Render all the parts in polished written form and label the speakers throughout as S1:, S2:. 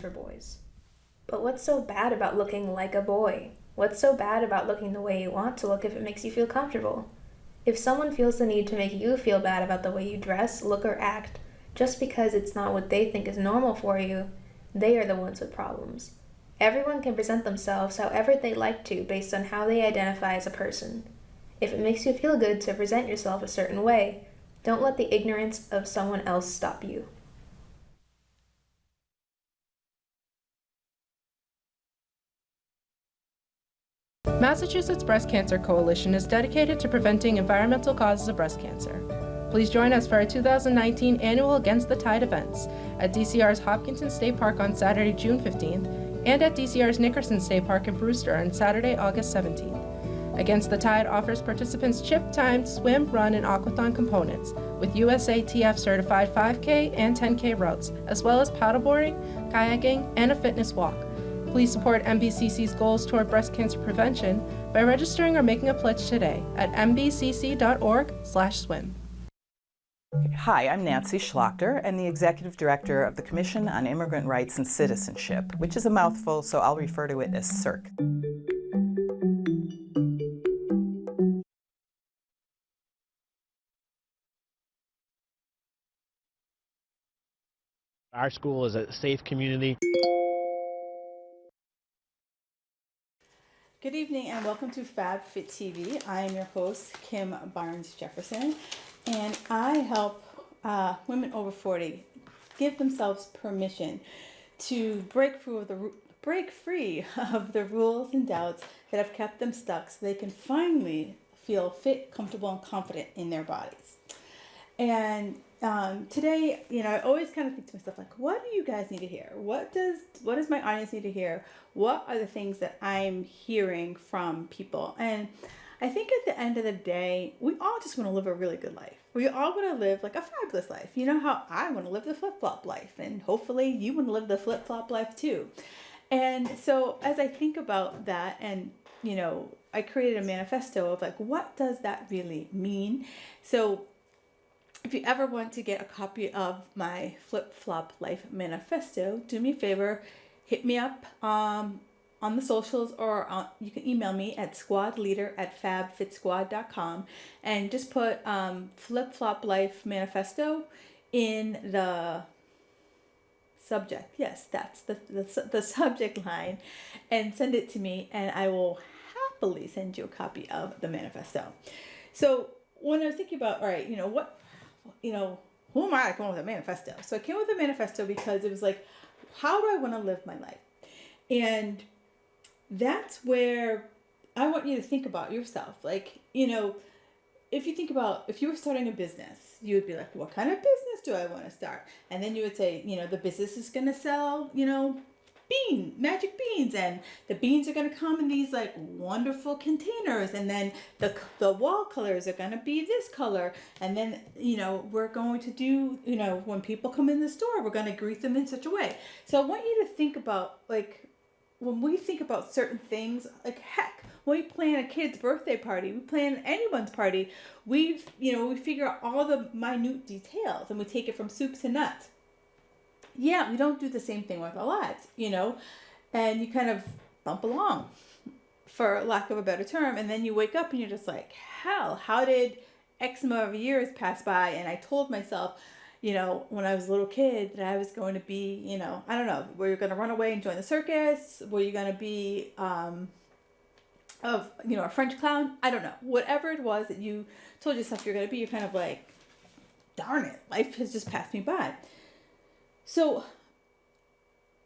S1: for boys. But what's so bad about looking like a boy? What's so bad about looking the way you want to look if it makes you feel comfortable? If someone feels the need to make you feel bad about the way you dress, look, or act, just because it's not what they think is normal for you, they are the ones with problems. Everyone can present themselves however they like to based on how they identify as a person. If it makes you feel good to present yourself a certain way, don't let the ignorance of someone else stop you.
S2: Massachusetts Breast Cancer Coalition is dedicated to preventing environmental causes of breast cancer. Please join us for our 2019 annual Against the Tide events at DCR's Hopkinton State Park on Saturday, June 15th, and at DCR's Nickerson State Park in Brewster on Saturday, August 17th. Against the Tide offers participants chip, timed, swim, run, and aquathon components with USATF certified 5K and 10K routes, as well as paddleboarding, kayaking, and a fitness walk. Please support MBCC's goals toward breast cancer prevention by registering or making a pledge today at mbcc.org/swim.
S3: Hi, I'm Nancy Schlachter, and the Executive Director of the Commission on Immigrant Rights and Citizenship, which is a mouthful, so I'll refer to it as CIRC.
S4: Our school is a safe community.
S5: Good evening and welcome to FabFit TV. I am your host, Kim Barnes Jefferson, and I help women over 40 give themselves permission to break free of the rules and doubts that have kept them stuck so they can finally feel fit, comfortable, and confident in their bodies. And today, I always kind of think to myself, like, what do you guys need to hear? What does my audience need to hear? What are the things that I'm hearing from people? And I think at the end of the day, we all just want to live a really good life. We all want to live like a fabulous life. You know how I want to live the flip-flop life, and hopefully you want to live the flip-flop life too. And so as I think about that, and I created a manifesto of like, what does that really mean? So if you ever want to get a copy of my Flip-Flop Life Manifesto, do me a favor, hit me up on the socials, or you can email me at squadleader@fabfitsquad.com and just put Flip-Flop Life Manifesto in the subject. Yes, that's the subject line, and send it to me, and I will happily send you a copy of the manifesto. So when I was thinking about, all right, who am I to come up with a manifesto? So I came up with a manifesto because it was like, how do I want to live my life? And that's where I want you to think about yourself. Like, if you think about, if you were starting a business, you would be like, what kind of business do I want to start? And then you would say, the business is going to sell, magic beans, and the beans are going to come in these like wonderful containers, and then the wall colors are going to be this color, and then we're going to do, when people come in the store, we're going to greet them in such a way. So I want you to think about, like, when we think about certain things, like, heck, when we plan a kid's birthday party, we plan anyone's party, we figure out all the minute details, and we take it from soup to nuts. Yeah, we don't do the same thing with our lives, and you kind of bump along, for lack of a better term, and then you wake up and you're just like, hell, how did X amount of years pass by? And I told myself, when I was a little kid, that I was going to be, I don't know, were you going to run away and join the circus? Were you going to be a French clown? I don't know. Whatever it was that you told yourself you're going to be, you're kind of like, darn it, life has just passed me by. So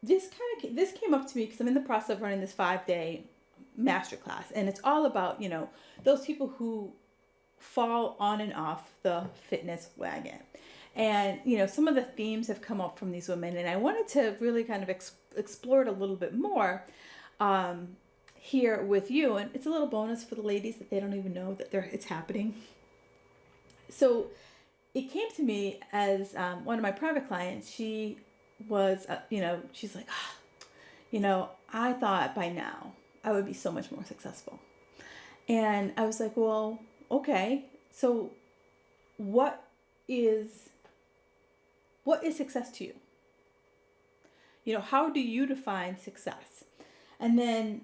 S5: this came up to me because I'm in the process of running this 5-day masterclass, and it's all about, those people who fall on and off the fitness wagon. And, some of the themes have come up from these women, and I wanted to really kind of explore it a little bit more here with you. And it's a little bonus for the ladies that they don't even know that it's happening. So it came to me as one of my private clients. She was, she's like, I thought by now I would be so much more successful. And I was like, well, okay, so what is success to you? how do you define success? And then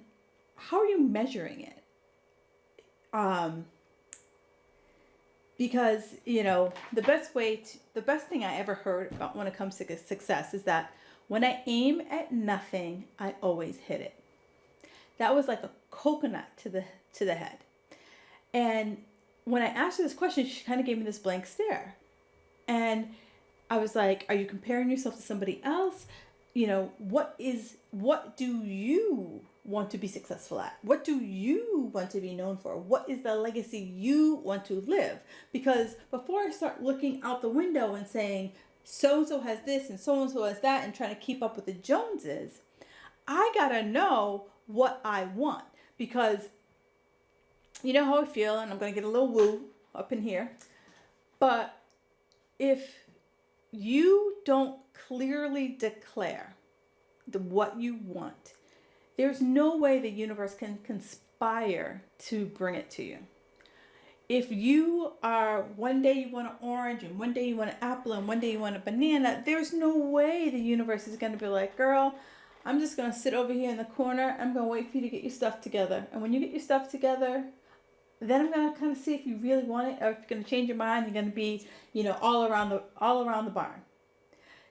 S5: how are you measuring it? Because, the best thing I ever heard about when it comes to success is that when I aim at nothing, I always hit it. That was like a coconut to the head. And when I asked her this question, she kind of gave me this blank stare. And I was like, are you comparing yourself to somebody else? What do you want to be successful at? What do you want to be known for? What is the legacy you want to live? Because before I start looking out the window and saying, so-and-so has this and so-and-so has that and trying to keep up with the Joneses, I gotta know what I want. Because you know how I feel, and I'm gonna get a little woo up in here, but if you don't clearly declare what you want, there's no way the universe can conspire to bring it to you. If you are, one day you want an orange, and one day you want an apple, and one day you want a banana, there's no way the universe is going to be like, girl, I'm just going to sit over here in the corner. I'm going to wait for you to get your stuff together. And when you get your stuff together, then I'm going to kind of see if you really want it, or if you're going to change your mind. You're going to be, all around the barn.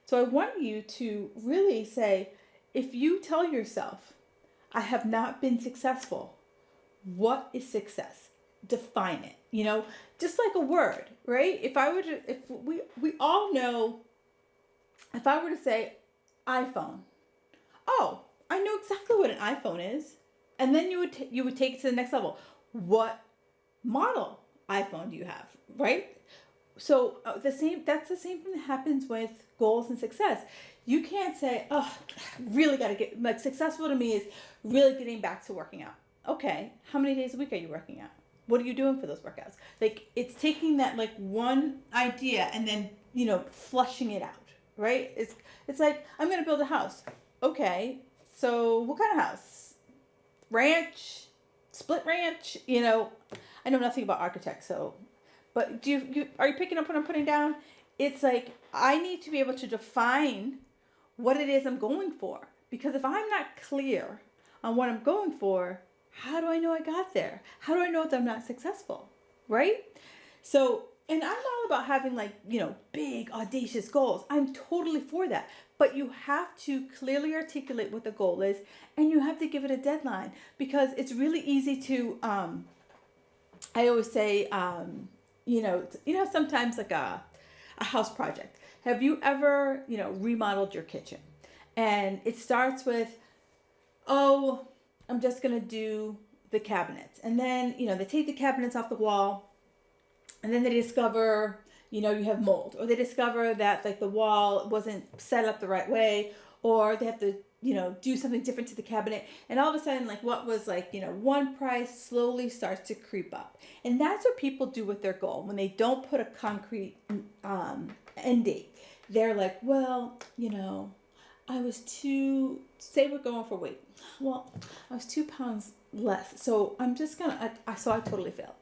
S5: So I want you to really say, if you tell yourself, I have not been successful, what is success? Define it. Just like a word, right? If we all know, if I were to say iPhone, oh, I know exactly what an iPhone is. And then you would take it to the next level. What model iPhone do you have, right? So that's the same thing that happens with goals and success. You can't say, oh, really got to get, like, successful to me is really getting back to working out. Okay, how many days a week are you working out? What are you doing for those workouts? Like, it's taking that like one idea and then, flushing it out, right? It's like, I'm going to build a house. Okay, so what kind of house? Ranch? Split ranch? I know nothing about architects, so, but are you picking up what I'm putting down? It's like, I need to be able to define what it is I'm going for. Because if I'm not clear on what I'm going for, how do I know I got there? How do I know that I'm not successful? Right? So, and I'm all about having big, audacious goals. I'm totally for that. But you have to clearly articulate what the goal is, and you have to give it a deadline, because it's really easy to, I always say, sometimes like a house project. Have you ever, remodeled your kitchen? And it starts with, oh, I'm just going to do the cabinets. And then, they take the cabinets off the wall, and then they discover, you have mold, or they discover that like the wall wasn't set up the right way, or they have to, do something different to the cabinet. And all of a sudden, like what was like, one price slowly starts to creep up. And that's what people do with their goal. When they don't put a concrete end date, they're like, well, say we're going for weight. Well, I was 2 pounds less. So I'm just I totally failed.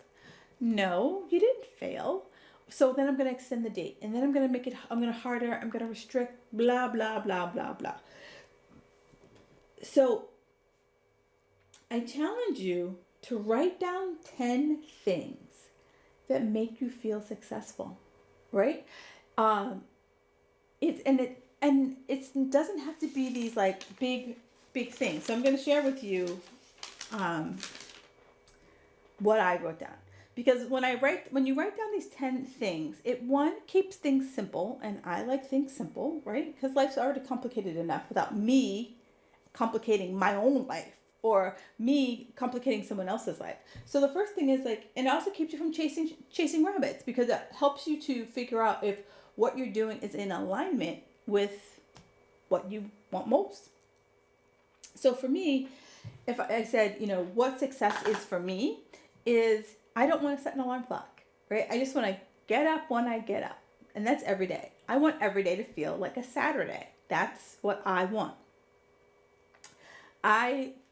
S5: No, you didn't fail. So then I'm going to extend the date, and then I'm going to harder, I'm going to restrict, blah, blah, blah, blah, blah. So I challenge you to write down 10 things that make you feel successful, right? It doesn't have to be these like big things. So I'm going to share with you what I wrote down. Because when you write down these 10 things, it keeps things simple, and I like things simple, right? Because life's already complicated enough without me complicating my own life or me complicating someone else's life. So the first thing is and it also keeps you from chasing rabbits, because it helps you to figure out if what you're doing is in alignment with what you want most. So for me, if I said, what success is for me is, I don't want to set an alarm clock, right? I just want to get up when I get up. And that's every day. I want every day to feel like a Saturday. That's what I want.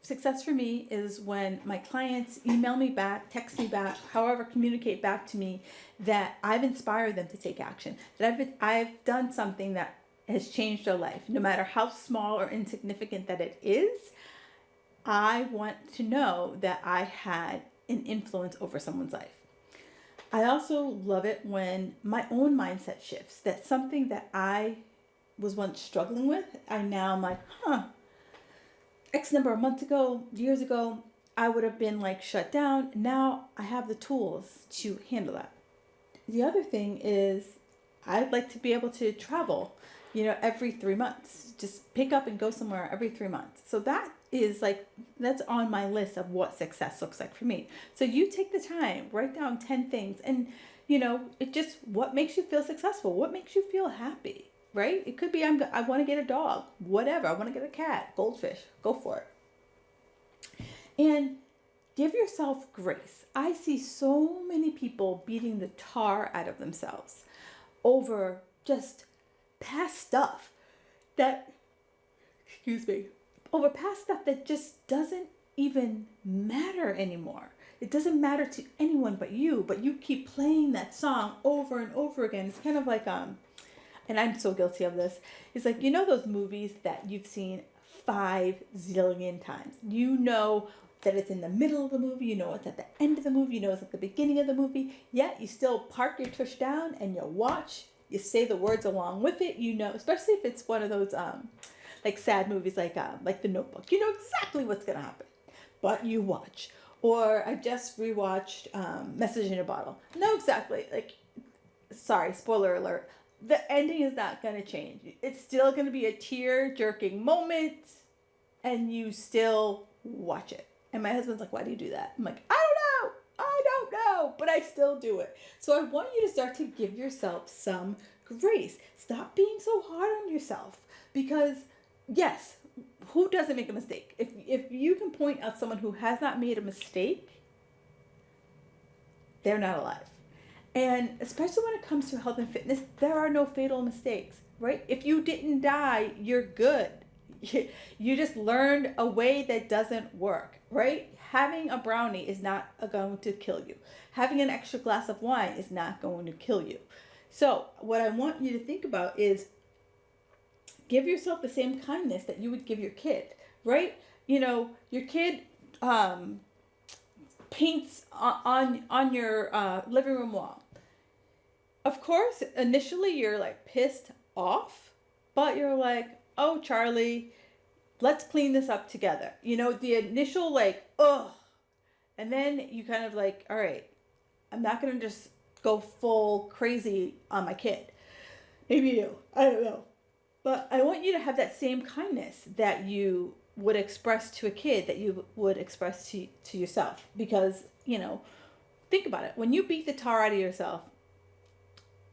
S5: Success for me is when my clients email me back, text me back, however, communicate back to me that I've inspired them to take action, that I've done something that has changed a life, no matter how small or insignificant that it is. I want to know that I had an influence over someone's life. I also love it when my own mindset shifts. That's something that I was once struggling with. I now am like, X number of months ago, years ago, I would have been like shut down. Now I have the tools to handle that. The other thing is I'd like to be able to travel, every 3 months. Just pick up and go somewhere every 3 months. So that is that's on my list of what success looks like for me. So you take the time, write down 10 things, and it just, what makes you feel successful? What makes you feel happy, right? It could be I want to get a dog, whatever. I want to get a cat, goldfish, go for it. And give yourself grace. I see so many people beating the tar out of themselves over just past stuff that, over past stuff that just doesn't even matter anymore. It doesn't matter to anyone but you keep playing that song over and over again. It's kind of like, and I'm so guilty of this. It's like, those movies that you've seen 5 zillion times. That it's in the middle of the movie, it's at the end of the movie, it's at the beginning of the movie, yet you still park your tush down and you watch, you say the words along with it, especially if it's one of those like sad movies like The Notebook. You know exactly what's gonna happen, but you watch. Or I just rewatched Message in a Bottle. Know exactly, sorry, spoiler alert, the ending is not gonna change. It's still gonna be a tear-jerking moment, and you still watch it. And my husband's like, why do you do that? I'm like, I don't know, but I still do it. So I want you to start to give yourself some grace. Stop being so hard on yourself, because yes, who doesn't make a mistake? If you can point out someone who has not made a mistake, they're not alive. And especially when it comes to health and fitness, there are no fatal mistakes, right? If you didn't die, you're good. You just learned a way that doesn't work, right? Having a brownie is not going to kill you. Having an extra glass of wine is not going to kill you. So what I want you to think about is give yourself the same kindness that you would give your kid, right? Your kid paints on your living room wall. Of course, initially you're pissed off, but you're like, oh, Charlie, let's clean this up together. The initial ugh. And then you kind of all right, I'm not going to just go full crazy on my kid. Maybe you, I don't know. But I want you to have that same kindness that you would express to a kid that you would express to yourself. Because, think about it. When you beat the tar out of yourself,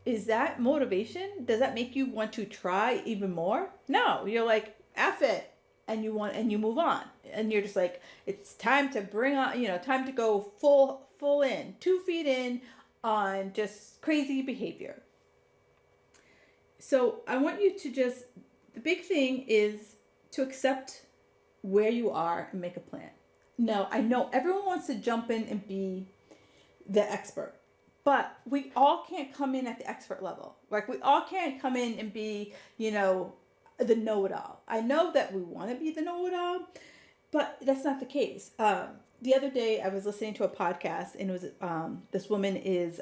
S5: is that motivation? Does that make you want to try even more? No, you're like, F it. And you move on. And you're just like, it's time to bring on, time to go full in, 2 feet in on just crazy behavior. So I want you to the big thing is to accept where you are and make a plan. Now, I know everyone wants to jump in and be the expert. But we all can't come in at the expert level. We all can't come in and be, the know-it-all. I know that we want to be the know-it-all, but that's not the case. The other day I was listening to a podcast, and it was this woman is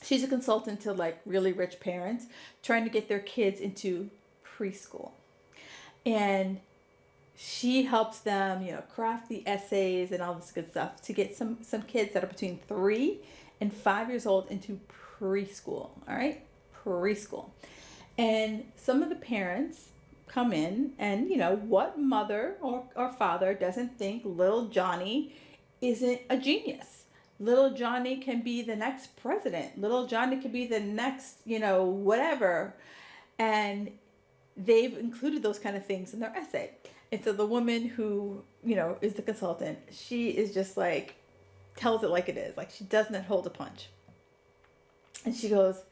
S5: she's a consultant to really rich parents trying to get their kids into preschool, and she helps them craft the essays and all this good stuff to get some kids that are between 3 and 5 years old into preschool. All right, preschool. And some of the parents come in and, what mother or father doesn't think little Johnny isn't a genius? Little Johnny can be the next president. Little Johnny can be the next, whatever. And they've included those kind of things in their essay. And so the woman who, is the consultant, she is just tells it like it is. She does not hold a punch. And she goes,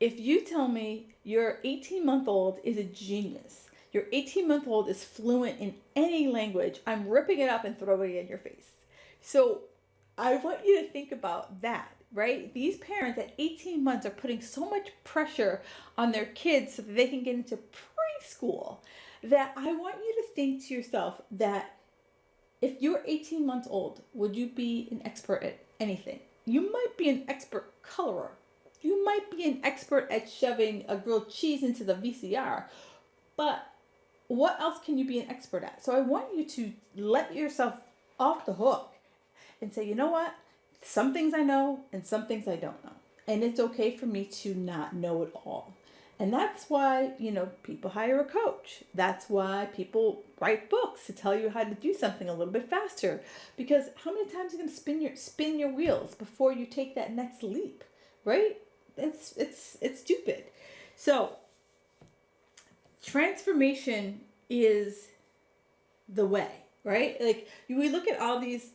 S5: if you tell me your 18-month-old is a genius, your 18-month-old is fluent in any language, I'm ripping it up and throwing it in your face. So I want you to think about that. right? These parents at 18 months are putting so much pressure on their kids so that they can get into preschool, that I want you to think to yourself that if you're 18 months old, would you be an expert at anything? You might be an expert colorer. You might be an expert at shoving a grilled cheese into the VCR. But what else can you be an expert at? So I want you to let yourself off the hook and say, you know what? Some things I know and some things I don't know. And it's okay for me to not know it all. And that's why, people hire a coach. That's why people write books to tell you how to do something a little bit faster. Because how many times are you going to spin your wheels before you take that next leap, right? It's stupid. So transformation is the way, right? Like we look at all these,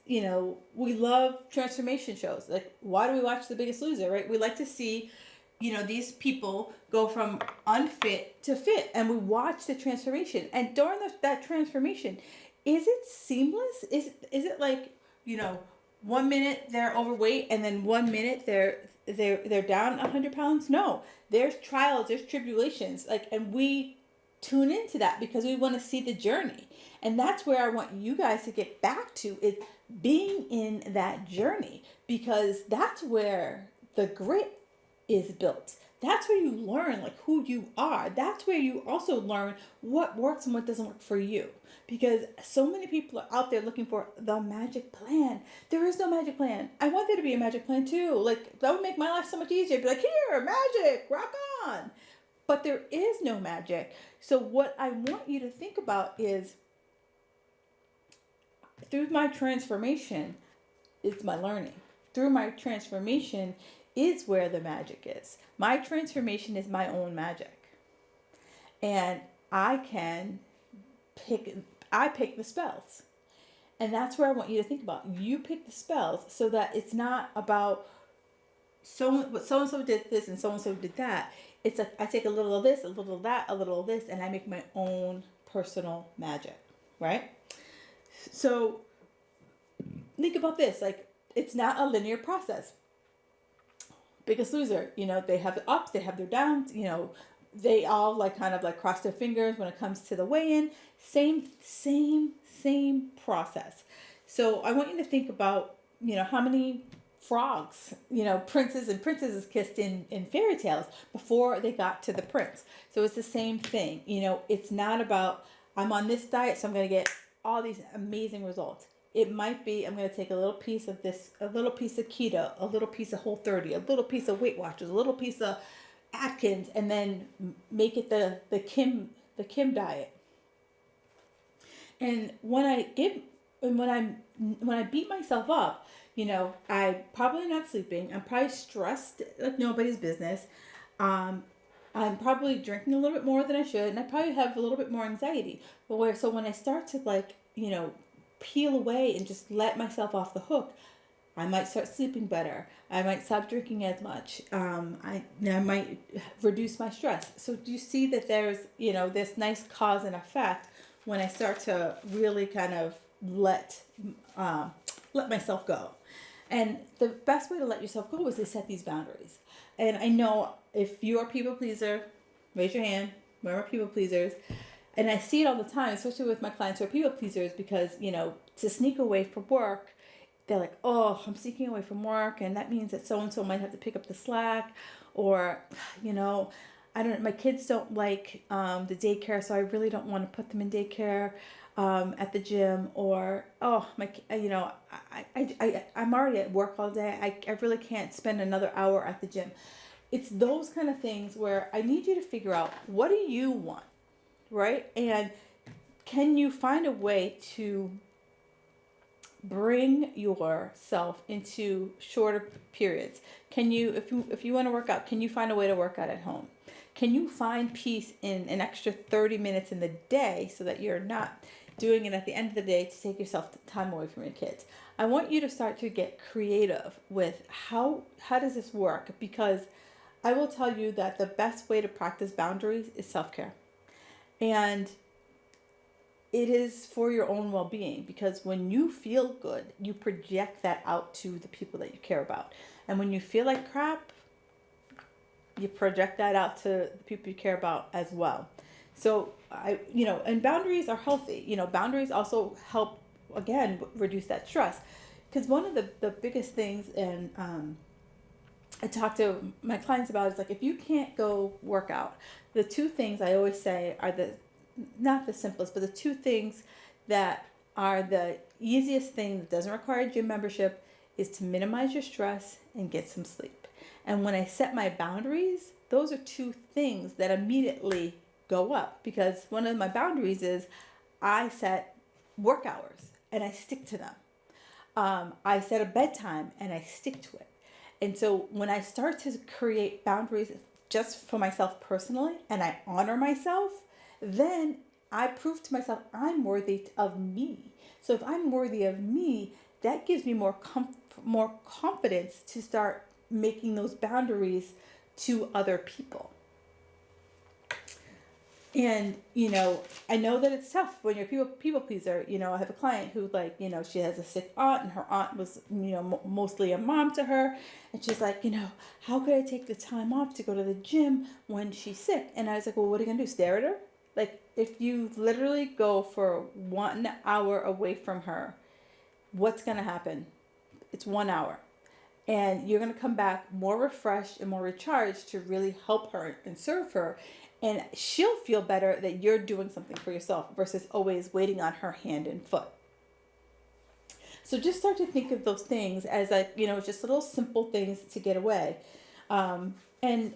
S5: we love transformation shows. Like, why do we watch The Biggest Loser, right? We like to see, these people go from unfit to fit, and we watch the transformation. And during that transformation, is it seamless? Is it like, 1 minute they're overweight and then 1 minute they're down 100 pounds? No, there's trials, there's tribulations, and we tune into that because we want to see the journey. And that's where I want you guys to get back to, is being in that journey, because that's where the grit is built. That's where you learn who you are. That's where you also learn what works and what doesn't work for you. Because so many people are out there looking for the magic plan. There is no magic plan. I want there to be a magic plan too. That would make my life so much easier. Be like, here, magic, rock on. But there is no magic. So what I want you to think about is, through my transformation, it's my learning. Through my transformation is where the magic is. My transformation is my own magic. And I pick the spells. And that's where I want you to think about. You pick the spells, so that it's not about so-and-so did this and so-and-so did that. It's I take a little of this, a little of that, a little of this, and I make my own personal magic, right? So think about this. It's not a linear process. Biggest Loser, they have the ups, they have their downs, they all kind of cross their fingers when it comes to the weigh-in. Same process. So I want you to think about, how many frogs, princes and princesses kissed in fairy tales before they got to the prince. So it's the same thing. It's not about, I'm on this diet, so I'm going to get all these amazing results. It might be, I'm going to take a little piece of this, a little piece of keto, a little piece of Whole30, a little piece of Weight Watchers, a little piece of Atkins, and then make it the Kim diet. And when I beat myself up, I probably not sleeping. I'm probably stressed like nobody's business. I'm probably drinking a little bit more than I should, and I probably have a little bit more anxiety. So when I start to peel away and just let myself off the hook, I might start sleeping better. I might stop drinking as much. I might reduce my stress. So do you see that there's, this nice cause and effect when I start to really kind of let myself go? And the best way to let yourself go is to set these boundaries. And I know if you're a people pleaser, raise your hand. We're people pleasers. And I see it all the time, especially with my clients who are people pleasers, because, to sneak away from work, they're like, oh, I'm sneaking away from work, and that means that so-and-so might have to pick up the slack, or, my kids don't like the daycare, so I really don't want to put them in daycare at the gym, or, oh, I'm already at work all day. I really can't spend another hour at the gym. It's those kind of things where I need you to figure out, what do you want, right? And can you find a way to bring yourself into shorter periods? Can you, if you want to work out, can you find a way to work out at home? Can you find peace in an extra 30 minutes in the day so that you're not doing it at the end of the day to take yourself time away from your kids? I want you to start to get creative with how does this work? Because I will tell you that the best way to practice boundaries is self-care. And it is for your own well-being, because when you feel good, you project that out to the people that you care about. And when you feel like crap, you project that out to the people you care about as well. So and boundaries are healthy. Boundaries also help, again, reduce that stress. Because one of the biggest things, and I talk to my clients about, is like, if you can't go work out, the two things I always say are not the simplest, but the two things that are the easiest thing that doesn't require a gym membership is to minimize your stress and get some sleep. And when I set my boundaries, those are two things that immediately go up, because one of my boundaries is I set work hours and I stick to them. I set a bedtime and I stick to it. And so when I start to create boundaries just for myself personally, and I honor myself, then I prove to myself I'm worthy of me. So if I'm worthy of me, that gives me more confidence to start making those boundaries to other people. And, I know that it's tough when you're a people pleaser. I have a client who, she has a sick aunt, and her aunt was, mostly a mom to her. And she's like, how could I take the time off to go to the gym when she's sick? And I was like, well, what are you going to do? Stare at her? Like, if you literally go for 1 hour away from her, what's going to happen? It's 1 hour. And you're going to come back more refreshed and more recharged to really help her and serve her. And she'll feel better that you're doing something for yourself versus always waiting on her hand and foot. So just start to think of those things as just little simple things to get away. And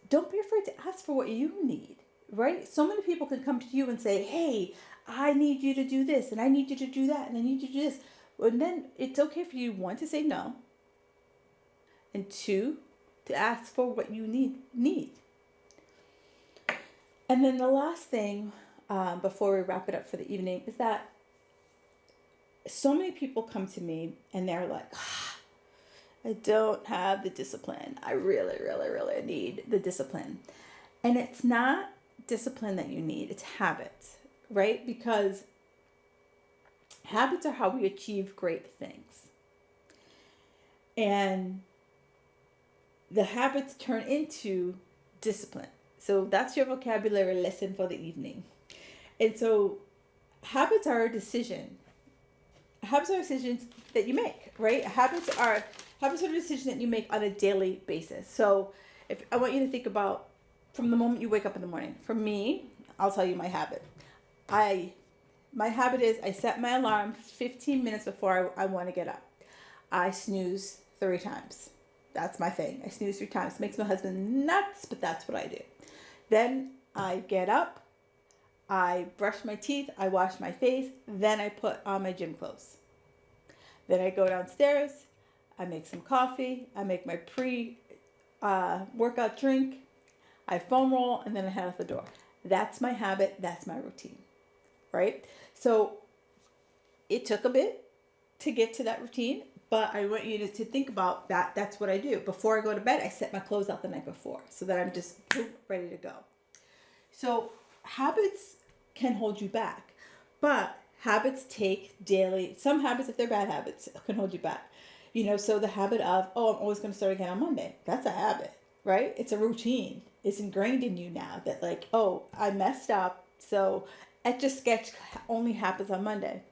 S5: don't be afraid to ask for what you need, right? So many people can come to you and say, hey, I need you to do this, and I need you to do that, and I need you to do this. And then it's okay for you, 1, to say no, and 2, to ask for what you need. And then the last thing, before we wrap it up for the evening, is that so many people come to me and they're like, I don't have the discipline. I really, really, really need the discipline. And it's not discipline that you need, it's habits, right? Because habits are how we achieve great things. And the habits turn into discipline. So that's your vocabulary lesson for the evening. And so habits are a decision. Habits are decisions that you make, right? Habits are a decision that you make on a daily basis. So if I want you to think about from the moment you wake up in the morning. For me, I'll tell you my habit. My habit is I set my alarm 15 minutes before I want to get up. I snooze 3 times. That's my thing. I snooze 3 times. It makes my husband nuts, but that's what I do. Then I get up, I brush my teeth, I wash my face, then I put on my gym clothes. Then I go downstairs, I make some coffee, I make my workout drink, I foam roll, and then I head out the door. That's my habit, that's my routine, right? So it took a bit to get to that routine, but I want you to think about that. That's what I do. Before I go to bed, I set my clothes out the night before so that I'm just ready to go. So habits can hold you back, but habits take daily, some habits, if they're bad habits, can hold you back. So the habit of, I'm always going to start again on Monday. That's a habit, right? It's a routine. It's ingrained in you now that I messed up. So Etch-a-Sketch only happens on Monday.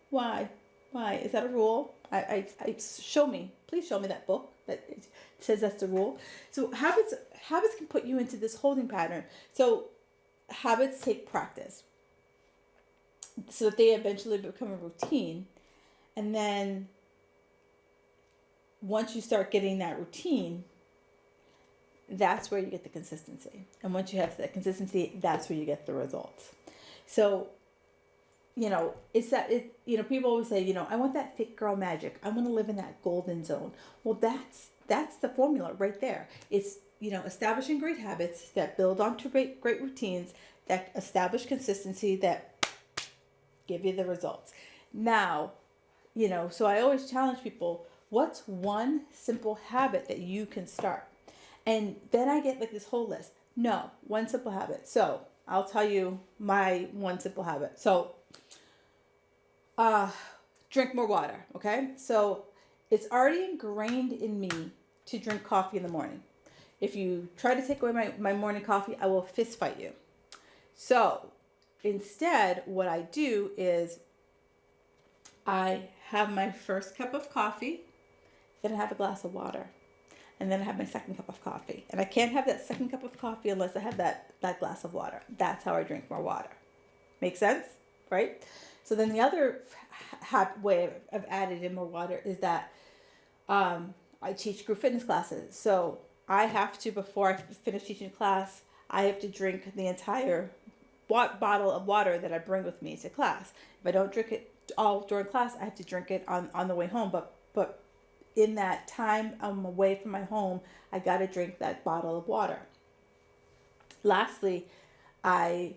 S5: Why? Is that a rule? Please show me that book that says that's the rule. So habits can put you into this holding pattern. So habits take practice so that they eventually become a routine. And then once you start getting that routine, that's where you get the consistency. And once you have that consistency, that's where you get the results. So it's that people always say, I want that fit girl magic. I want to live in that golden zone. Well, that's the formula right there. It's, establishing great habits that build onto great routines that establish consistency that give you the results. Now, so I always challenge people, what's one simple habit that you can start? And then I get this whole list. No, one simple habit. So I'll tell you my one simple habit. So, drink more water, okay? So, it's already ingrained in me to drink coffee in the morning. If you try to take away my morning coffee, I will fist fight you. So, instead, what I do is I have my first cup of coffee, then I have a glass of water, and then I have my second cup of coffee. And I can't have that second cup of coffee unless I have that glass of water. That's how I drink more water. Make sense? Right? So then the other way I've added in more water is that I teach group fitness classes. So I have to, before I finish teaching class, I have to drink the entire bottle of water that I bring with me to class. If I don't drink it all during class, I have to drink it on the way home. But in that time I'm away from my home, I got to drink that bottle of water. Lastly, I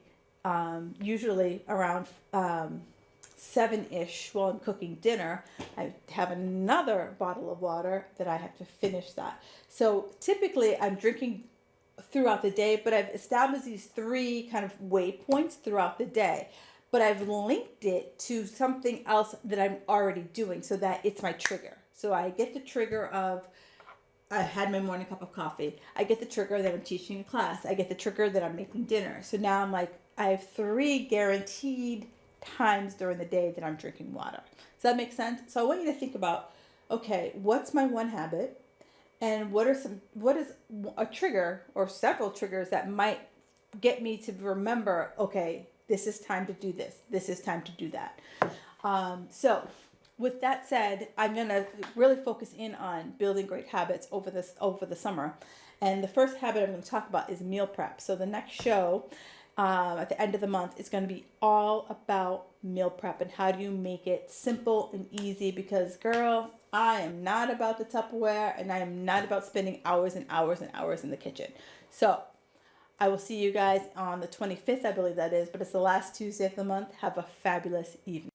S5: usually around 7-ish, while I'm cooking dinner, I have another bottle of water that I have to finish that. So typically I'm drinking throughout the day, but I've established these 3 kind of waypoints throughout the day. But I've linked it to something else that I'm already doing so that it's my trigger. So I get the trigger of I had my morning cup of coffee. I get the trigger that I'm teaching a class. I get the trigger that I'm making dinner. So now I'm like, I have 3 guaranteed times during the day that I'm drinking water. Does that make sense? So I want you to think about, okay, what's my one habit? And what is a trigger or several triggers that might get me to remember, okay, this is time to do this. This is time to do that. So with that said, I'm going to really focus in on building great habits over the summer. And the first habit I'm going to talk about is meal prep. So the next show at the end of the month is going to be all about meal prep and how do you make it simple and easy, because girl, I am not about the Tupperware and I am not about spending hours and hours and hours in the kitchen. So I will see you guys on the 25th, I believe that is, but it's the last Tuesday of the month. Have a fabulous evening.